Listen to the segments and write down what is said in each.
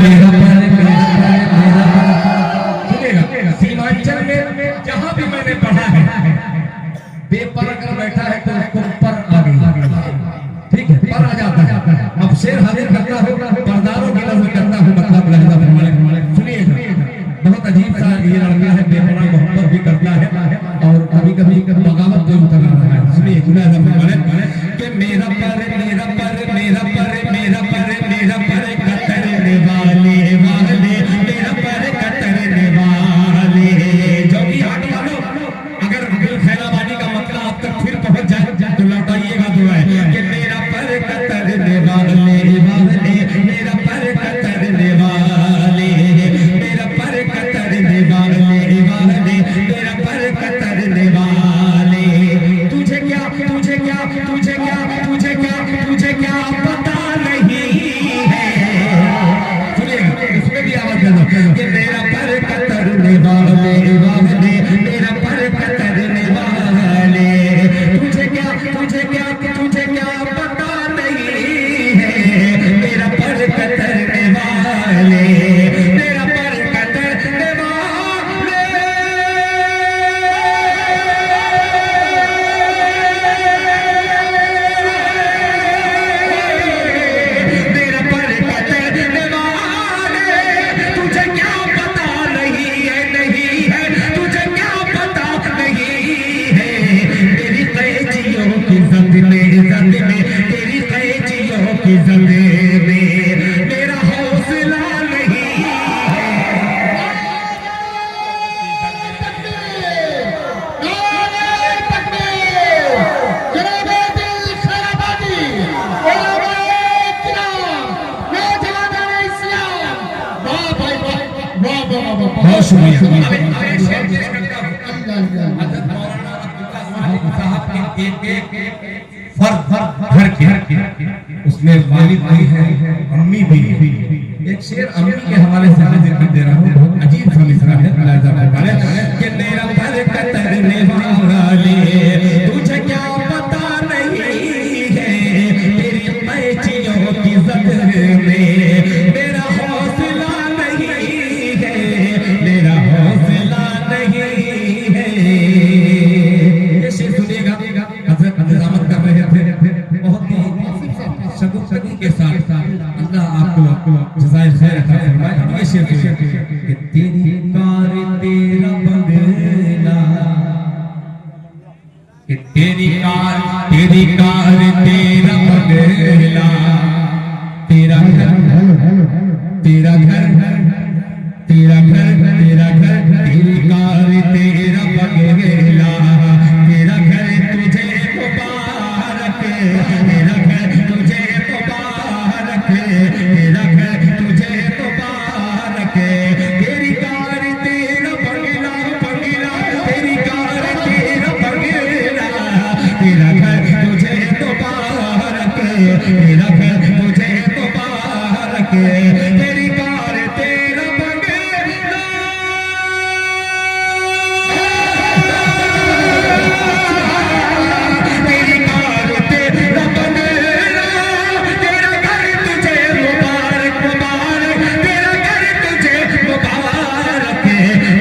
मेरा पर सुनेगा। सीमांचल में जहां भी मैंने पढ़ा है, बेपर अगर बैठा है तो उसको पर आ गई, ठीक है, पर आ जाता है। अब शेर हाजिर करता हो, परदारों की नजर करता हूँ, मतलब लहजा फरमाने। सुनिएगा, बहुत अजीब सा ये लड़का है, बेपना मोहब्बत भी करता है और कभी कभी बगावत भी उतर रहा है। सुनिए लहजा फरमाने कि मेरा पर मेरा पर मेरा पर मेरा पर मेरा पर कतरने वाले वाले, मेरा पर कतरने वाले। जो भी हाथ वालों, अगर खैराबादी का मतलब आप तक फिर पहुंच जाए तो लौटाइएगा दुआ है कि मेरा पर कतरने वाले वाले, मेरा पर कतरने वाले, मेरा पर कतरने वाले वाले, मेरा पर कतरने वाले। तुझे क्या तुझे क्या तुझे क्या तुझे क्या तुझे क्या पता नहीं है। सुनिएगा, इसमें भी आवाज कर दो कि मेरा पर कतरने वाले वाले, मेरा पर कतरने वाले। तुझे क्या तुझे क्या तुझे क्या पता नहीं है, मेरा पर कतरने वाले, मेरा पर कतरने वाले। मेरा पर कतरने वाले। तुझे क्या पता नहीं है, नहीं है, तुझे क्या पता नहीं है। मेरी कैदियों की जंग में तेरी कैदियों की जंग में मेरा हौसला नहीं है। बहुत शुक्रिया। घर के उसमें वालिद भी है, अम्मी भी है। एक शेर अम्मी के हवाले से हाजिर कर दे रहा हूँ, बहुत अजीब सा मिसरा है। कि मेरा पर कतरने वाले, तुझे क्या पता नहीं है, तेरी कैदियों की जंग में मेरा हौसला नहीं है, मेरा हौसला नहीं है। ये शेर सुनिएगा, हजरत निजामत कर रहे थे, बहुत ही शगुफ्तगी के साथ। अल्लाह आपको जज़ाए खैर अता फरमाए। ये शेर कि तेरी कार तेरा बंगला, कि तेरी कार तेरा बंगला, तेरा घर तेरा घर तेरा घर तेरा घर, तेरी कार तेरा बंगला, तेरा घर तुझे मुबारक, तेरा घर तुझे मुबारक, तेरा घर तुझे मुबारक। तेरी कार तेरा बंगला बंगला, तेरी कार तेरा बंगला, तेरा घर तुझे मुबारक, तेरा घर तुझे मुबारक। तेरी कार तेरा बंगला, तेरी कार तेरा बंगला, तेरा घर तुझे मुबारक मुबारक, तेरा घर तुझे मुबारक।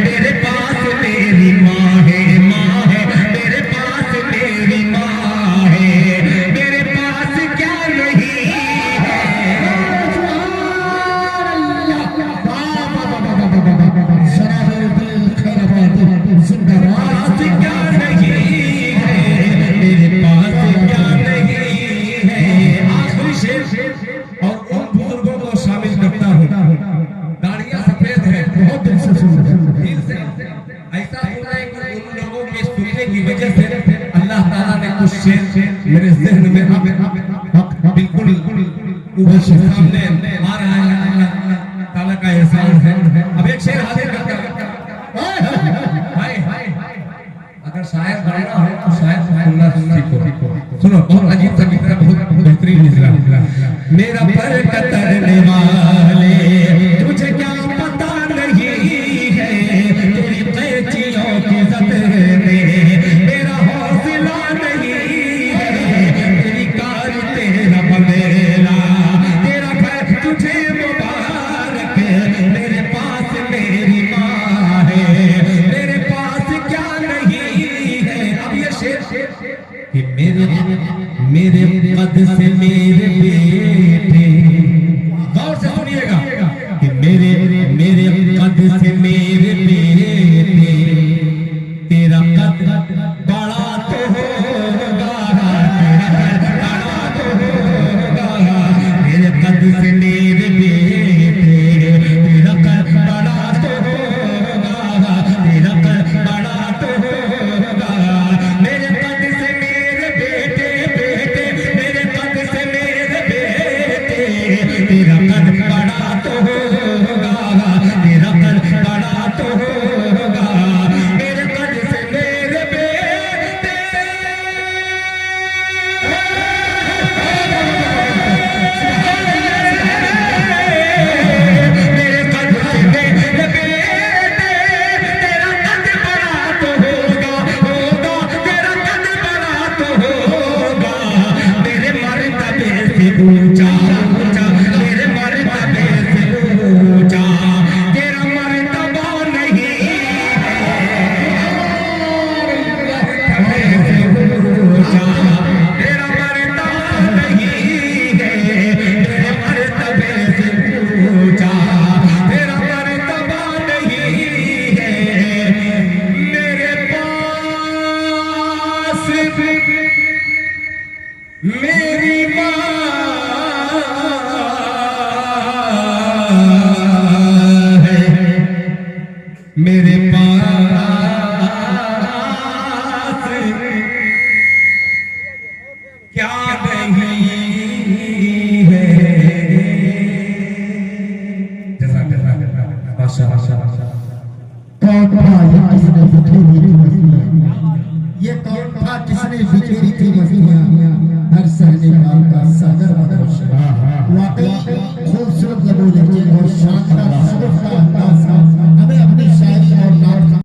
मेरे पास मेरी माँ है, माँ है, मेरे पास मेरी माँ है, मेरे पास क्या नहीं है। जिंदाबाद क्या नहीं है, मेरे पास क्या नहीं है। आखिरी शेर और उन बुजुर्गों को शामिल करता हूँ। दाढ़ियाँ सफेद है, बहुत दिल से सुन, दिल से ऐसा सुना है कि उन लोगों के सुनने की वजह से अल्लाह ताला ने कुछ शेर मेरे ज़हन में बिल्कुल ऊपर से सामने आ रहा है। अल्लाह ताला का एहसान है। अब एक शेर हाजिर करता हूँ। अगर शायर बनना है तो शायर सुनना सीखो। सुनो, बहुत अजीब सा मिसरा, बहुत बेहतरीन मिसरा। मेरा पर कतरने वाले, तुझे क्या पता नहीं है, तेरी कैदियों की जंग में मेरा हौसला नहीं है। तेरी कार तेरा बंगला, तेरा घर तुझे मुबारक, मेरे पास मेरी माँ है, मेरे पास क्या नहीं है। अब ये शेर कि मेरे कद से मेरे बेटे, गौर से सुनिएगा कि मेरे कद से मेरे बेटे, तेरा कद बड़ा तो होगा, तेरा कद बड़ा तो होगा, मेरे कद से मेरे बेटे, तेरा कद बड़ा तो होगा, तेरा कद बड़ा तो होगा, मेरे कद से मेरे बेटे, बेटे मेरे कद से मेरे बेटे, तेरा कद बड़ा तो होगा, तेरा कद बड़ा तो होगा, मेरे कद से मेरे बेटे, मेरे कद से मेरे बेटे, तेरा कद बड़ा तो होगा, होगा, तेरा कद बड़ा तो होगा, मेरे मर्तबे से ऊंचा ऊंचा, मेरे मर्तबे से ऊंचा, तेरा मर्तबा नहीं है ऊंचा, तेरा मर्तबा नहीं है, मेरे मर्तबे से ऊंचा, तेरा मर्तबा नहीं है, मेरे पास मेरी माँ है, मेरे पास क्या नहीं है। कौन था ये किसने बिखेरी थी मसीहा, ये कौन था किसने बिखेरी थी मसीहा, हर सहने काल का सागर मदरसा। वाकई खूबसूरत लबों और शानदार सुरूफ का अंदाज